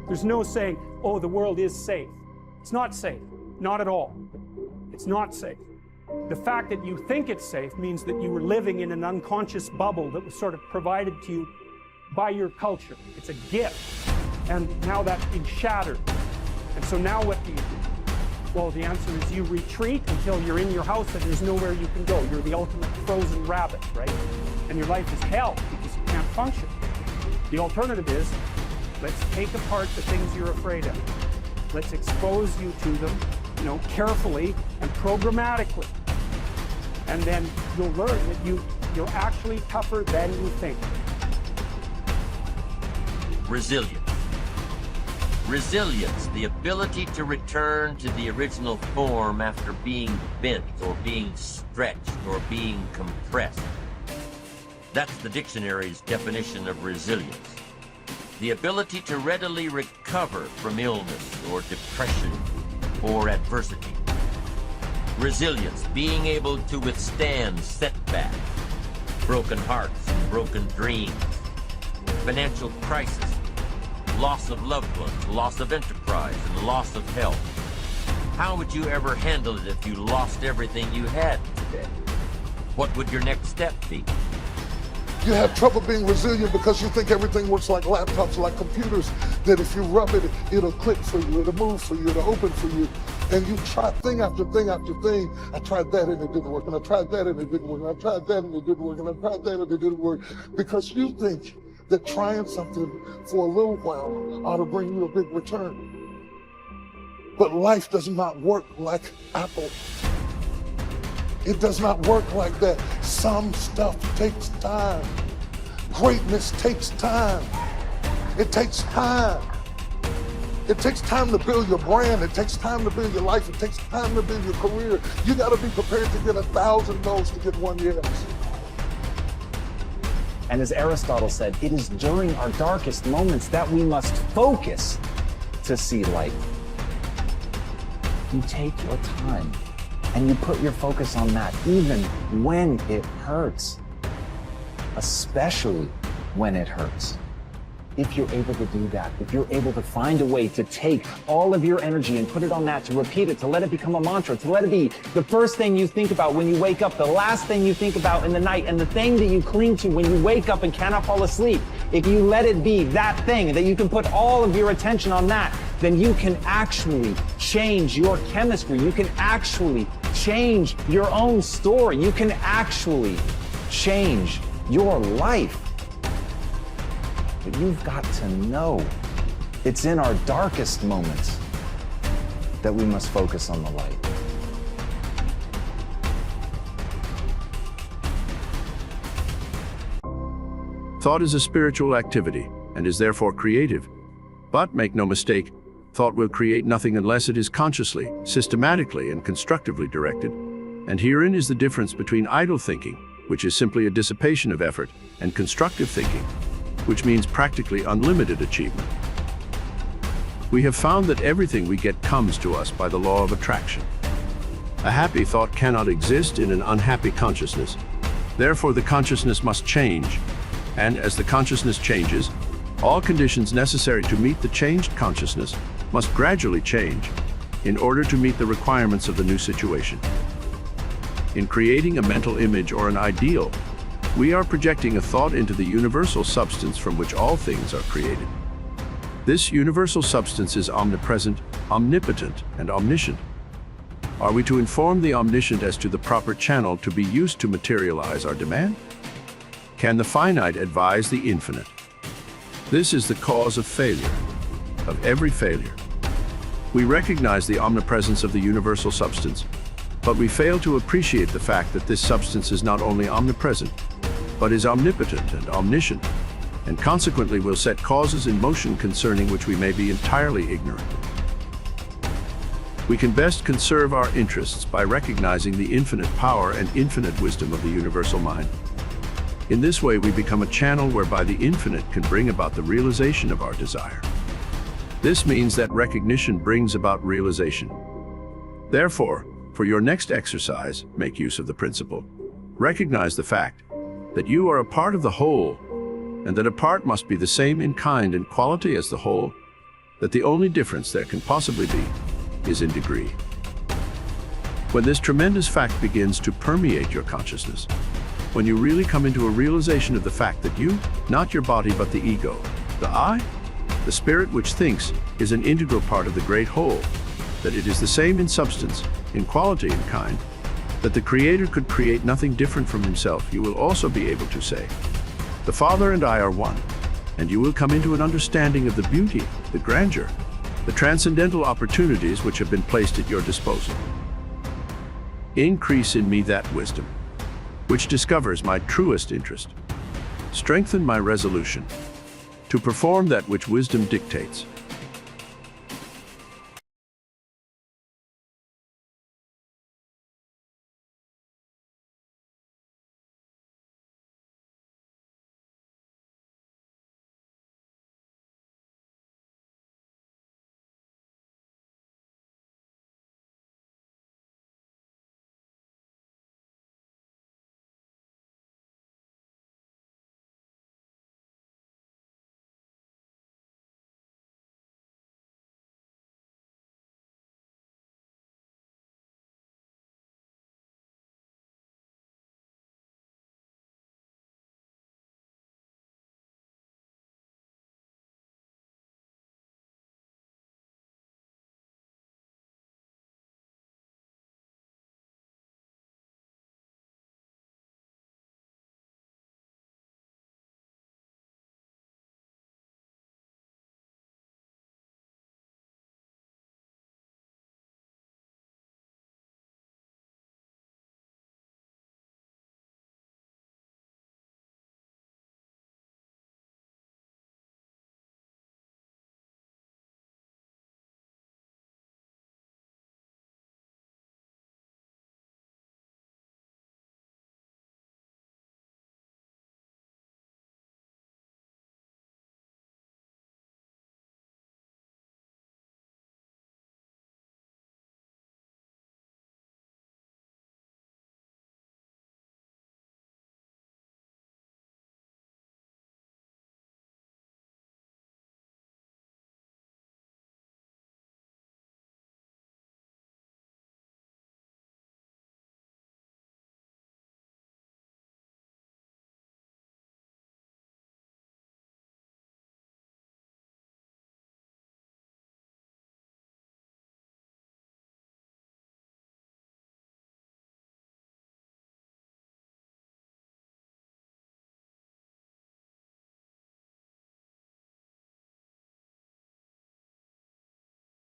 There's no saying, oh, the world is safe. It's not safe. Not at all. It's not safe. The fact that you think it's safe means that you were living in an unconscious bubble that was sort of provided to you by your culture. It's a gift. And now that's been shattered. And so now what do you do? Well, the answer is you retreat until you're in your house and there's nowhere you can go. You're the ultimate frozen rabbit, right? And your life is hell because you can't function. The alternative is, let's take apart the things you're afraid of. Let's expose you to them, carefully and programmatically. And then you'll learn that you're actually tougher than you think. Resilience. Resilience, the ability to return to the original form after being bent or being stretched or being compressed. That's the dictionary's definition of resilience. The ability to readily recover from illness or depression or adversity. Resilience, being able to withstand setbacks, broken hearts and broken dreams, financial crisis, loss of loved ones, loss of enterprise, and loss of health. How would you ever handle it if you lost everything you had today? What would your next step be? You have trouble being resilient because you think everything works like laptops, like computers, that if you rub it, it'll click for you, it'll move for you, it'll open for you. And you try thing after thing after thing. I tried that and it didn't work, and I tried that and it didn't work, and I tried that and it didn't work, and I tried that and it didn't work. Because you think that trying something for a little while ought to bring you a big return. But life does not work like Apple. It does not work like that. Some stuff takes time. Greatness takes time. It takes time. It takes time to build your brand. It takes time to build your life. It takes time to build your career. You got to be prepared to get 1,000 no's to get one yes. And as Aristotle said, it is during our darkest moments that we must focus to see light. You take your time and you put your focus on that even when it hurts, especially when it hurts. If you're able to do that, if you're able to find a way to take all of your energy and put it on that, to repeat it, to let it become a mantra, to let it be the first thing you think about when you wake up, the last thing you think about in the night, and the thing that you cling to when you wake up and cannot fall asleep, if you let it be that thing, that you can put all of your attention on that, then you can actually change your chemistry. You can actually change your own story. You can actually change your life. But you've got to know it's in our darkest moments that we must focus on the light. Thought is a spiritual activity and is therefore creative. But make no mistake, thought will create nothing unless it is consciously, systematically, and constructively directed. And herein is the difference between idle thinking, which is simply a dissipation of effort, and constructive thinking, which means practically unlimited achievement. We have found that everything we get comes to us by the law of attraction. A happy thought cannot exist in an unhappy consciousness. Therefore, the consciousness must change. And as the consciousness changes, all conditions necessary to meet the changed consciousness must gradually change in order to meet the requirements of the new situation. In creating a mental image or an ideal, we are projecting a thought into the universal substance from which all things are created. This universal substance is omnipresent, omnipotent, and omniscient. Are we to inform the omniscient as to the proper channel to be used to materialize our demand? Can the finite advise the infinite? This is the cause of failure, of every failure. We recognize the omnipresence of the universal substance, but we fail to appreciate the fact that this substance is not only omnipresent, but is omnipotent and omniscient, and consequently will set causes in motion concerning which we may be entirely ignorant. We can best conserve our interests by recognizing the infinite power and infinite wisdom of the universal mind. In this way, we become a channel whereby the infinite can bring about the realization of our desire. This means that recognition brings about realization. Therefore, for your next exercise, make use of the principle. Recognize the fact that you are a part of the whole, and that a part must be the same in kind and quality as the whole. that the only difference there can possibly be is in degree. When this tremendous fact begins to permeate your consciousness, when you really come into a realization of the fact that you, not your body but the ego, the I, the spirit which thinks, is an integral part of the great whole, that it is the same in substance, in quality and kind, that the Creator could create nothing different from himself, you will also be able to say, the Father and I are one, and you will come into an understanding of the beauty, the grandeur, the transcendental opportunities which have been placed at your disposal. Increase in me that wisdom, which discovers my truest interest. Strengthen my resolution to perform that which wisdom dictates,